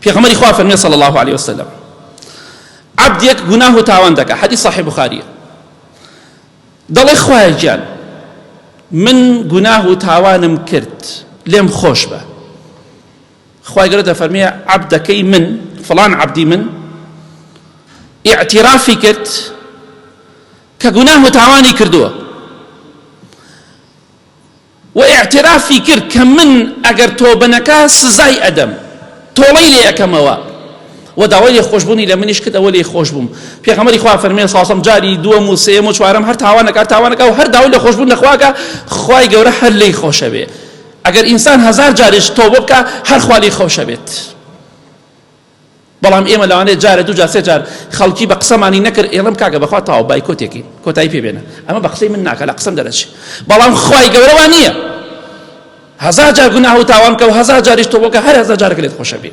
پێغەمبەری خوا فەرمێ صلی الله عليه وسلم عەبدێک گوناه و تاوان دەکات، حەدیث صحیح بوخاریە، دەڵێ خوایە گیان من گوناه و تاوانم کرد لێم خۆش بە. خوای گەورە دەفەرمێ عەبدەکەی من فڵان عەبدی من ئیعتیرافی کرد کە گوناه و تاوانی کردووە و ئیعترافی کرد کە من ئەگەر تۆبە نەکا سزای ئەدەم، تۆڵەی لێ ئەەکەمەوە و داوای لێخۆشبوونی لە منیش کرد، ئەوە لێخۆش بووم. پێغەمبەری خوا فەرمێ ساسەم جاری دووەم و سێم و چوارەم هەر تاوانەکە و هەر داوای لێخۆشبوون لەخواکە، خوای گەورە هەر لێی خۆشە بێ. ئەگەر ئینسان هەزار جارێش تۆبە بکە هەر خوا لێی خۆشە بێت. بەڵام ئێمە لەوانەیە جارە دوو جار سێ جار خەڵکی بە قسەمانی نەکرد ئێڵم کاکە بەخوا تاوە بایکۆتێکی کۆتایی پێبێنە، ئەمە بە قسەی من ناکە، لە قسەم دەرەچێ. بەڵام خوای گەورە وان نییە، هەزار جار گوناه و تاوان کە و هەزار جاریش تۆبە بکە هەر هەزار جارێک لێت خۆشە بێت.